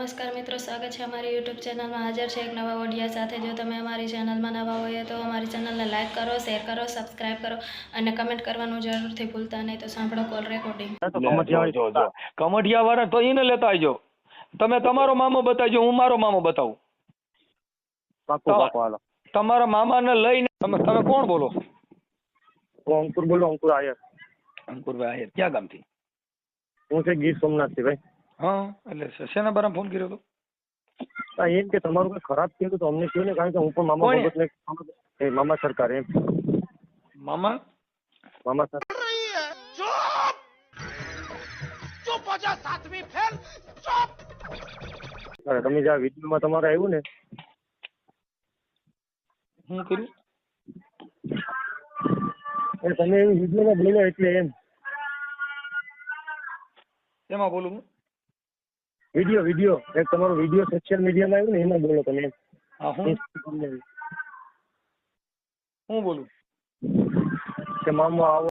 નમસ્કાર મિત્રો, સ્વાગત છે અમારી યુટ્યુબ ચેનલમાં. હાજર છે એક નવા ઓડિયા સાથે. જો તમે અમારી ચેનલમાં નવા હોય તો અમારી ચેનલને લાઇક કરો, શેર કરો, સબસ્ક્રાઇબ કરો અને કમેન્ટ કરવાનું જરૂરથી ભૂલતા નહીં. તો સાંભળો કોલ રેકોર્ડિંગ. કમઠિયા વાળા તો એને લેતા આવજો. તમે તમારો મામો બતાવજો, હું મારો મામો બતાવું. તમારા મામાને લઈને તમે કોણ બોલો? હું અંકુર બોલું, અંકુર આયર. અંકુરભાઈ આહિર ક્યાં ગામથી? હું છે ગીર સોમનાથ થી ભાઈ. હા, એટલે શેના બારામાં ફોન કર્યો હતો? એમ કે તમારું કઈ ખરાબ થયું તો અમને કહ્યું ને, કારણ કે હું પણ મામા ભગત ને મામા સરકાર એમ. મામા સરકાર. અરે તમે જે વિડીયોમાં તમારે આવ્યું ને, શું કર્યું? એ તમે એવી વિડીયોમાં બોલો એટલે એમ. એમાં બોલું હું? વિડીયો એક તમારો વિડીયો સોશિયલ મીડિયામાં આવ્યું ને, એમાં બોલો તમે. હા, હું બોલું કે મામો આવો.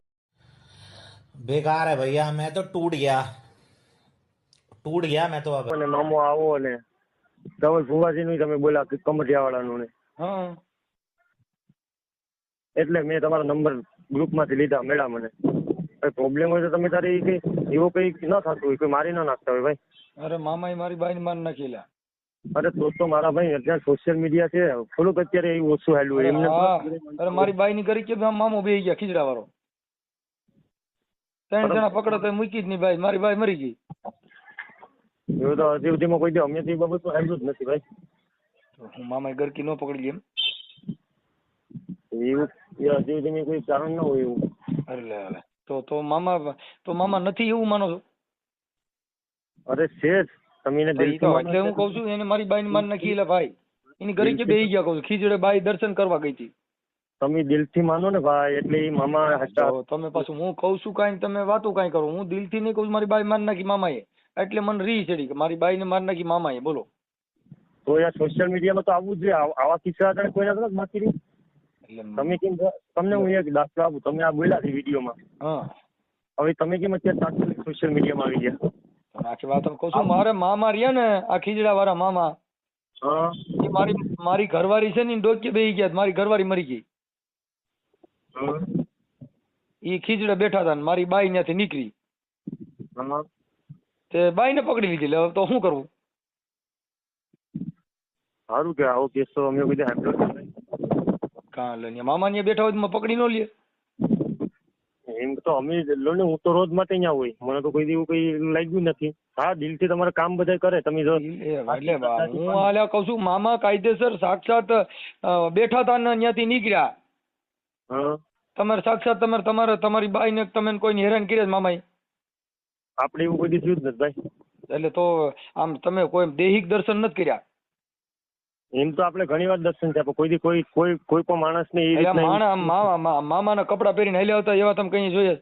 बेकार है भैया, मैं तो टूट गया मैं तो अब. અને મામો આવો ને તમે ભુવાજી નું તમે બોલ્યા કે કમરિયા વાળાનું ને, હા, એટલે મેં તમારો નંબર ગ્રુપ માંથી લીધા. મેળા મને કઈ પ્રોબ્લેમ હોય તો તમે તારી કઈ એવો કઈ ન થતું હોય, કોઈ મારી ના નાખતા હોય ભાઈ. અરે મામાએ મારી બાઈને માર નાખી લ્યા. અરે તો મારા ભાઈ અત્યારે સોશિયલ મીડિયા છે, થોડુંક અત્યારે એવું ઓછું હાલ્યું હોય એમને. અરે મારી બાઈની કરી કે મામો બે ગયા ખીજડા વાળો. 3 જણા પકડો તો મૂકી જ નહીં બાઈ. મારી બાઈ મરી ગઈ. એવું તો હજી સુધીમાં કોઈ દી અમે તો એ બાબત સાંભળ્યું જ નથી ભાઈ. હું મામાએ ગરકી ન પકડી એમ? એવું હજી સુધીમાં કોઈ કારણ ના હોય એવું. અરે તો મામા નથી એવું માનો છો? અરે છે જ. તમે એને દિલથી એટલે હું કઉ છું એને મારી બાઈ ને માન નાખી એટલે ભાઈ એની ઘરે કે બેહી ગયા. કઉ છું ખીજડે બાઈ દર્શન કરવા ગઈ હતી. તમે દિલથી માનો ને ભાઈ, એટલે એ મામા તમે પાછું હું કઉ છું કાંઈ તમે વાતો કાંઈ કરો. હું દિલથી નહીં કહું મારી બાઈ માર નાખી મામાએ, એટલે મને રી ચડી કે મારી બાઈ ને માર નાખી મામાએ. બોલો તો યાર સોશિયલ મીડિયામાં તો આવવું જ જોઈએ. આવા કિસ્સા હતા કોઈના તો બાકી નહીં. તમે કેમ, તમને હું એક દાખલો આપું. તમે આ બોલ્યા છે વિડીયોમાં, હા, હવે તમે કેમ અત્યારે સોશિયલ મીડિયામાં આવી ગયા? આખી વાત કઉ છું. મારે મામા રહ્યા ને આ ખીજડા વાળા મામા, હા, એ મારી ઘરવાળી છે ને ડોકે બેહી ગયા. મારી ઘરવાળી મરી ગઈ. એ ખીજડે બેઠા હતા ને મારી બાઈ ત્યાંથી નીકળી તે બાઈ ને પકડી લીધી. હવે તો શું કરવું? સારું કે આવો કેસ તો અમે કોઈ કાં લે મામા ને બેઠા હોય તો પકડી ન લે. એમ તો અમે લો ને, હું તો રોજ માટે અહીંયા હોય, મને તો કોઈ એવું કઈ લાગ્યું નથી. હા, દિલથી તમારે કામ બધા કરે. તમે જો એટલે હું હાલ્યા કઉ છું મામા કાયદેસર સાક્ષાત બેઠા હતા ને ત્યાંથી નીકળ્યા. તમારે સાક્ષાત તમારી બાઈ ને તમે કોઈને હેરાન કર્યા મામાએ? આપણે એવું કોઈ દી થયું જ નથી ભાઈ. એટલે તો આમ તમે કોઈ દૈહિક દર્શન નથી કર્યા? એમ તો આપણે ઘણી વાર દર્શન થયા, કોઈ દી કોઈ પણ માણસ ને મામાના કપડા પહેરીને હાલ્યા હતા એવા તમે કઈ જોઈએ?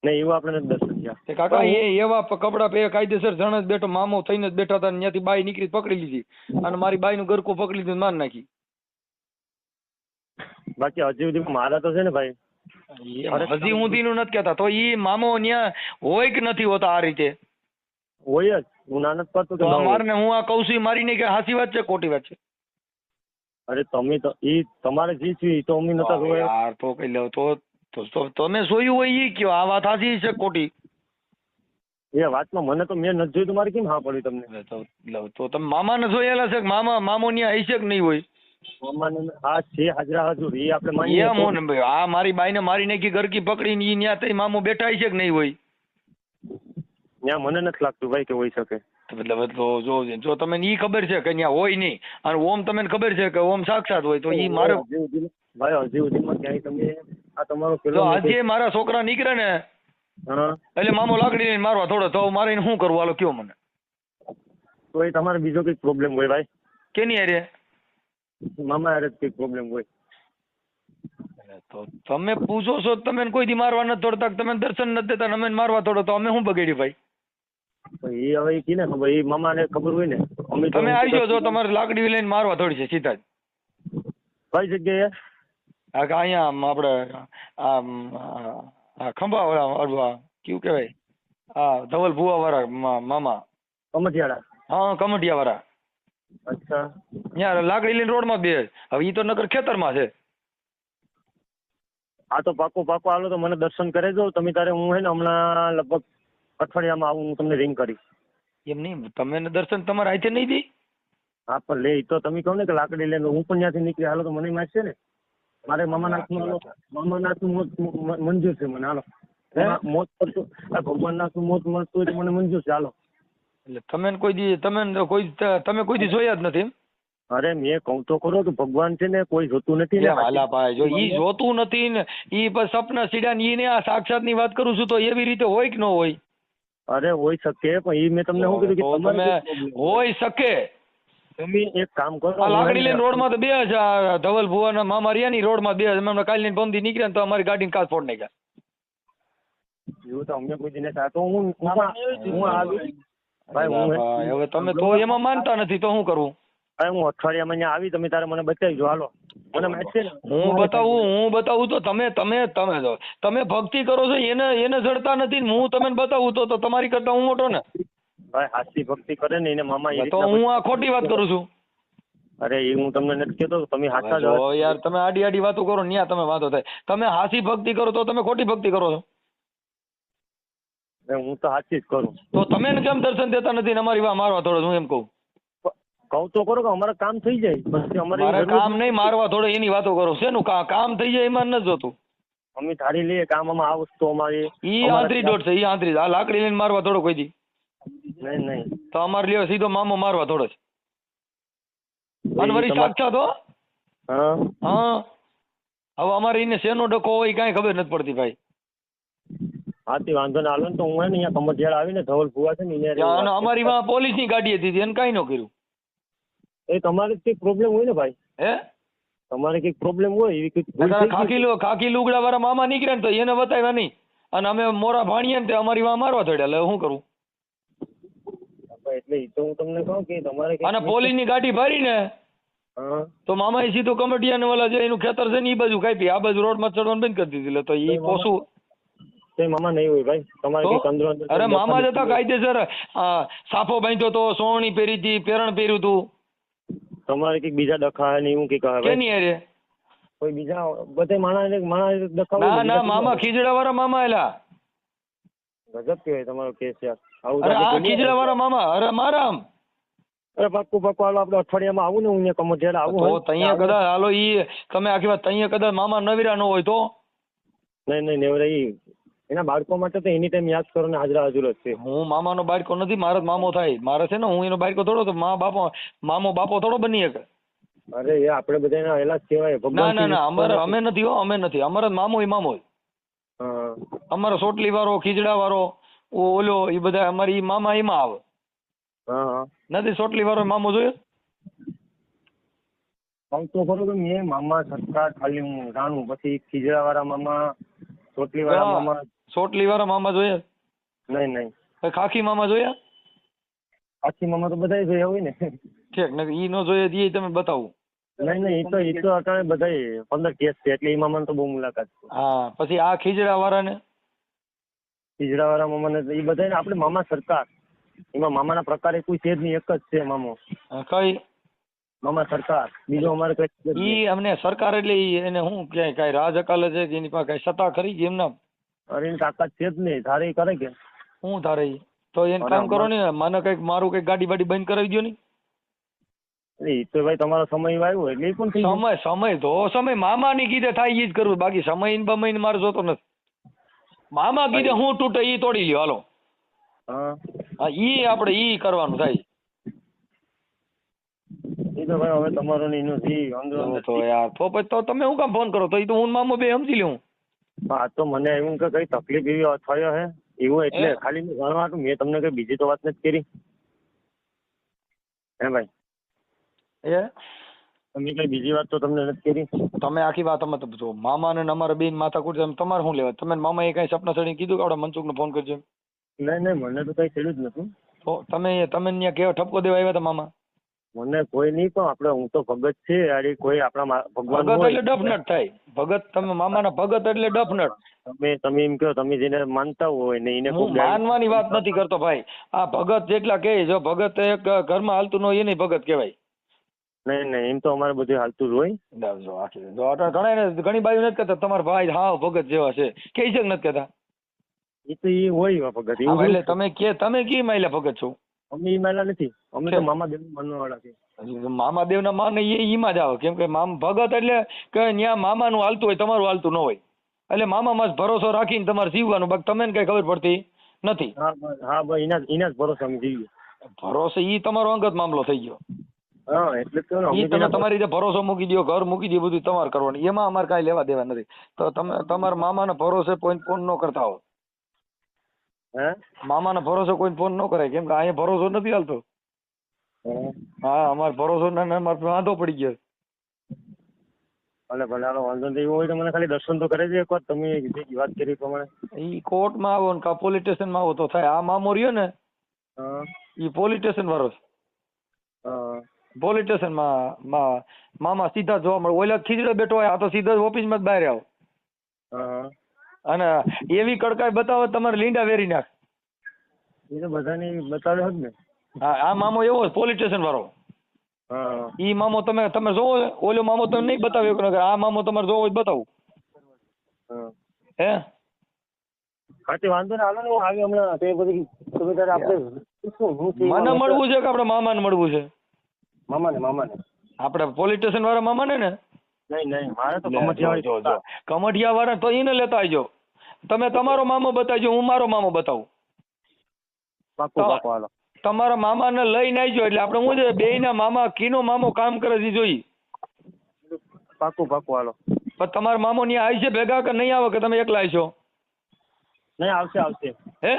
નહીં, એવું આપણે નથી દર્શન થયા કાકા. એવા કપડા પહેરે કાયદેસર જણ જ બેઠો મામો થઈને જ બેઠા હતા. ત્યાંથી બાઈ નીકળી પકડી લીધી અને મારી બાઈ નું ગરકો પકડી લીધું માર નાખી. બાકી હજી સુધી મારા તો છે ને ભાઈ, હજી સુધી નું નથી કેતા. તો ઈ મામો ન્યા હોય કે નથી હોતા આ રીતે? હોય જ. હું ના નથી પાડતો તો મારને હું આ કઉ છું મારી નહીં કે સાચી વાત છે ખોટી વાત છે? અરે તમે તો ઈ તમારે જે છે તો અમે નતા જોયા યાર. તો કઈ લો તો તમે જોયું હોય ઈ કયો આ વાત સાચી છે ખોટી? એ વાતમાં મને તો મેં નથી જોયું તો મારે કેમ હા પડી તમને? તો તમે મામાને જોયેલા છે કે મામો ન્યા હશે કે નહીં હોય? મામાને હા છે, હાજરા હજુર એ આપણે માનીએ. આ મારી બાઈને મારી નાખી ગરકી પકડીને ઈ ન્યા તઈ મામો બેઠા હશે કે નહીં હોય? ત્યાં મને નથી લાગતું ભાઈ કે હોઈ શકે. એટલે જો તમને ઈ ખબર છે કે ત્યાં હોય નહીં અને ઓમ તમને ખબર છે કે ઓમ સાક્ષાત હોય, તો ઈ મારે ભાઈ હજી સુધીમાં ક્યાંય તમે આ તમારો પેલો આજે મારા છોકરા નીકળે ને એટલે મામો લાકડી લઈને મારવા થોડો, તો મારે શું કરવું? હાલો કયો મને. તો એ તમારે બીજો કઈક પ્રોબ્લેમ હોય ભાઈ. કેની હારે? મામા હારે કઈક પ્રોબ્લેમ હોય. તો તમે પૂછો છો તમે કોઈ દી મારવા નથી તોડતા, તમે દર્શન નથી દેતા, અમે મારવા તોડો તો અમે શું બગાડ્યું ભાઈ? એ હવે કી ને ખબર, એ મામાને ખબર હોય ને. તમે આવજો જો તમારે લાકડી લઈને મારવા થોડી છે સીધા જ. કઈ જગ્યાએ? અહીંયા આપણે આ ખંભા વાળા કેવું કેવાય, ધવલ ભુવા વાળા મામા કમઠિયાળા. હા કમટિયા વાળા અચ્છા. ત્યાં લાકડી લઈને રોડમાં બે હવે ઈ તો નકર ખેતરમાં છે. હા તો પાકું હાલો તો મને દર્શન કરે જો તમે તારે. હું હે ને હમણાં લગભગ અઠવાડિયામાં આવું, હું તમને રિંગ કરીશ. એમ નહીં તમે દર્શન તમારા હાથે નહીં દી. હા પણ લે ઈ તો તમે કહો ને કે લાકડી લઈને હું પણ ત્યાંથી નીકળી, હાલો તો મને મારશે ને. મારે મામાના હાથનું મંજૂર છે મને, હાલો. મોત કરતું ભગવાનના હાથનું મોત મળતું હોય તો મને મંજૂર છે, હાલો. એટલે તમે કોઈ દી જોયા જ નથી એમ? અરે મેં કહું તો ખરો કે ભગવાન છે ને કોઈ જોતું નથી ને. વાલા ભાઈ જો ઈ જોતું નથી ને ઈ બસ સપના સીડા ને ઈ ને આ સાક્ષાત ની વાત કરું છું તો એવી રીતે હોય કે ન હોય? અરે હોય શકે પણ ઈ મેં તમને શું કીધું કે તમે હોય શકે. તમે એક કામ કરો, આ લાકડી લઈને રોડમાં તો બે જ ધવલ ભુવાના મામા રહ્યા ની રોડમાં બે જ કાલ લઈને બમદી નીકળ્યા ને તો અમારી ગાડીને કાચ ફોડ નાખ્યા. એવું તો અમને કોઈ દિને તો હું આવી ભાઈ. હવે તમે તો એમાં માનતા નથી તો શું કરવું? હું અઠવાડિયામાં અહીંયા આવી, તમે તારે મને બતાવી હાલો. મને માહિતી છે ને હું બતાવું તો તમે ભક્તિ કરો છો એને જડતા નથી ને હું તમને બતાવું તો તમારી કરતા હું મોટો ને ભાઈ. હાચી ભક્તિ કરે ને એને મામા. તો હું આ ખોટી વાત કરું છું? અરે એ હું તમને નથી કહેતો, તમે હાચા જો યાર તમે આડી વાતો કરો ન્યા તમે વાતો થાય. તમે હાચી ભક્તિ કરો તો તમે ખોટી ભક્તિ કરો છો? હું તો હાચી જ કરું. તો તમે કેમ દર્શન દેતા નથી ને અમારી વાત મારવા થોડો? હું એમ કહું તો કરો કે અમારે કામ થઈ જાય પછી. અમારે કામ નહીં મારવા થોડો એની વાતો કરો. શેનું કામ થઈ જાય એમાં નથી જોતું. અમે ધારી લઈએ કામમાં આ વસ્તુ અમારી ઈ આંતરી દોઢ છે. ઈ આંતરી આ લાકડી લઈને મારવા થોડો કોઈ દી નહીં તો અમારે લ્યો સીધો મામો મારવા થોડો છે. અનવરી સાક્ષાત હો. હા હવે અમારે એને શેનો ડકો હોય કાંઈ ખબર નથી પડતી ભાઈ. હાથી વાંધો ના હાલો ને તો હું હે ને અહીંયા કમરજેડ આવીને ધવલ ભુવા છે ને અમારી માં પોલીસ ની ગાડી હતી એને કાંઈ ન કર્યું. એ તમારે કઈક પ્રોબ્લેમ હોય ને ભાઈ? હે તમારે કઈક પ્રોબ્લેમ હોય એવી કઈક ખાકી લુગડા વાળા મામા નીકળ્યા ને તો એને બતાવ્યા નહીં અને અમે મોરા ભાણીએ ને તે અમારી માં મારવા થોડ્યા. એટલે શું કરું? એટલે તો હું તમને કહું કે તમારે અને પોલીસ ની ગાડી ભરી ને તો મામા એ સીધું કમટિયા ને વાલા જે એનું ખેતર છે ને એ બાજુ કાપી આ બાજુ રોડ માં ચડવાનું બંધ કરી દીધી. એટલે તો એ પોસું મામા નહીં હોય ભાઈ તમારે કઈક અંદરો અંદર. અરે મામા જતા કાયદેસર સાફો બાંધ્યો તો, સોવણી પહેરી હતી, પેરણ પહેર્યું હતું. તમારે કઈક બીજા ડખા ને એવું કઈક કેની અરે કોઈ બીજા બધે માણસ ડખા? ના મામા ખીજડા વાળા મામા એલા ગજબ કેવાય તમારો કેસ યાર. અરે આ ખીજડા વાળા મામા અરે મારા આમ અરે પાક્કું હાલો આપણે અઠવાડિયામાં આવું ને હું અહીંયા કમરજેડ આવું તો તઅહીંયા કદાચ હાલો ઈ તમે આખી વાત તઅહીંયા કદાચ મામા નવીરા ન હોય તો નહીં નેવરા ઈ એના બાળકો માટે તો એની ટાઈમ યાદ કરો ને હાજરા હજુર જ છે. હું મામાનો બાળકો નથી, મારો જ મામો થાય. મારે છે ને હું એનો બાળકો થોડો તો મામો બાપો થોડો બની શકે. અરે એ આપણે બધા એલા જ કહેવાય. ના અમે નથી હો, અમે નથી. અમારો મામો એ મામો અમારો સોટલી વાળો ખીજડા વાળો ઓલો એ બધા અમારી મામા એમાં આવે. નથી સોટલી વાળો મામો જોયો? તો ખરો કે મેં મામા સરકાર ખાલી હું જાણું, પછી ખીજડા વાળા મામા, સોટલી વાળા મામા. સોટલી વાળા મામા જોયા? નહીં. ખાખી મામા જોયા? ખાખી મામા તો બધા જોયા હોય ને. ઠીક ને ઈ નો જોયા એ તમે બતાવું. નહીં એ તો અત્યારે બધા 15 કેસ છે એટલે એ મામાને તો બહુ મુલાકાત છે. હા પછી આ ખીજડા વાળા ને ખીજડા વાળા મામા ને એ બધા આપણે મામા સરકાર. એમાં મામાના પ્રકાર કોઈ છે જ નહીં, એક જ છે મામો. કઈ મામા સરકાર? બીજો અમારે કઈ ઈ અમને સરકાર એટલે એને શું ક્યાંય કઈ રાજ અકાલે છે કે એની પાસે કઈ સત્તા ખરી કે એમના? અરે એની તાકાત છે જ નહીં. ધારે કરે કે શું ધારે? તો એને કામ કરો ને મને કઈક મારું કઈક ગાડી બાડી બંધ કરાવી દો ને. એ તો ભાઈ તમારો સમય આવ્યો એટલે એ પણ સમય મામા ની કીધે થાય ઈ જ કરવું, બાકી સમય ને બમય ને મારે જોતો નથી. મામા કીધે હું તૂટે ઈ તોડી લ્યો હાલો. હા ઈ આપણે ઈ કરવાનું થાય. એ તો ભાઈ હવે તમારો ને એનું તો યાર તો પછી તો તમે શું કામ ફોન કરો? તો ઈ તો હું મામો બે સમજી લઉં. હા તો મને એવું કે કઈ તકલીફ એવી થયો હે એવું એટલે ખાલી જાણવા હતું. મેં તમને કઈ બીજી તો વાત નથી કરી હે ભાઈ? તમે કઈ બીજી વાત તો તમને નથી કરી? તમે આખી વાત અમે તો મામા ને અમારા બેન માથાકૂટ તમારે શું લેવા? તમે મામા એ કઈ સપના ચડીને કીધું કે આપણે મનસુખ ને ફોન કરજો? નહીં મને તો કઈ થયું જ નથી. તો તમે ત્યાં કેવા ઠપકો દેવા આવ્યા હતા મામા? મને કોઈ નહીં, પણ આપણે હું તો ભગત છે, અરે કોઈ આપણા ભગવાન ભગત હોય. એટલે ડફનટ થાય. ભગત તમે મામાના ભગત એટલે ડફનટ. તમે એમ કહો, તમે જેને માનતા હોય ને એને હું માનવાની વાત નથી કરતો ભાઈ. આ ભગત જેટલા કહે, જો ભગત એક ઘરમાં હાલતું ન હોય એને ભગત કહેવાય. નહીં એમ તો અમારે બધું હાલતું જ હોય. જો આખી જો ઘણા ઘણી બાજુ નથી કહેતા તમારા ભાઈ હા ભગત જેવા છે, કે છે નથી કહેતા? એ તો એ હોય ભગત. હા, એવું એટલે તમે કી માયલા ભગત છો? અમે એ માયલા નથી, અમે તો મામા દેવ માનવા વાળા છે. મામાદેવના માને ઈમાં જ આવે, કેમ કે ભગત એટલે કે ન્યા મામાનું હાલતું હોય, તમારું હાલતું ન હોય, એટલે મામામાં જ ભરોસો રાખીને તમારે જીવવાનું. બાકી તમને કઈ ખબર પડતી નથી. હા ભાઈ, એના જ ભરોસે અમે જીવીએ. ભરોસો ઈ તમારો અંગત મામલો થઈ ગયો. હા એટલે જ કહું ને, ઈ તમે તમારી રીતે ભરોસો મૂકી દો, ઘર મૂકી દો, બધું તમારે કરવાનું. એમાં અમારે કાંઈ લેવા દેવા નથી. તો તમે તમારા મામાના ભરોસે કોઈ ફોન ન કરતા હો. હે મામાના ભરોસે કોઈ ફોન ન કરાય, કેમ કે અહીંયા ભરોસો નથી હાલતો. હા, અમારે ભરોસો અમારે વાંધો પડી ગયો. ભલે ભલે, હાલો વાંધો નહીં. એવું હોય તો મને ખાલી દર્શન તો કરે છે એક વાર, તમે જે વાત કરી પ્રમાણે. ઈ કોર્ટમાં આવો ને કા પોલીસ સ્ટેશનમાં આવો તો થાય. આ મામો રહ્યો ને, હા ઈ પોલીસ સ્ટેશન વાળો છે. હા પોલીસ સ્ટેશનમાં મામા સીધા જોવા મળે. ઓલા ખીજડે બેઠો હોય, આ તો સીધા જ ઓફિસમાં જ બહાર આવો. હા, અને એવી કડકાઈ બતાવો તમારે લીંડા વેરી નાખ. એ તો બધાને બતાવ્યો જ ને. હા, આ મામો એવો પોલીસ સ્ટેશન વાળો. હા ઈ મામો તમે જોવો, ઓલો મામો તમે નહીં બતાવ્યો કે આ મામો તમારે જોવો જ બતાવું. હા હે હા, તે વાંધો ને, હાલો ને હું આવી હમણાં. તે બધી તમે તારે આપણે મને મળવું છે કે આપણે મામાને મળવું છે? મામાને આપણે પોલીસ સ્ટેશન વાળા મામાને ને? નહીં મારે તો કમઠિયા વાળા તો એને લેતા આવજો. તમે તમારો મામો બતાવજો, હું મારો મામો બતાવું. પાક્કું હાલો. તમારા મામાને લઈને આવજો, એટલે આપણે શું છે બેયના મામા કીનો મામો કામ કરે છે જોઈ. પાક્કું હાલો. પણ તમારા મામો ત્યાં આવી છે ભેગા કે નહીં આવે, કે તમે એકલા આવશો? નહીં, આવશે. હે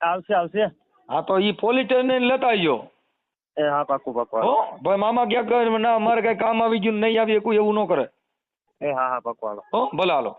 આવશે. હા, તો ઈ પોલીસ સ્ટેશન લેતા આવજો. એ હા, પાક્કું હો ભાઈ, મામા ક્યાંક ના અમારે કઈ કામ આવી ગયું નહીં આવી કોઈ એવું ન કરે. એ હા પાક્કું હાલો. હો ભલે, હાલો.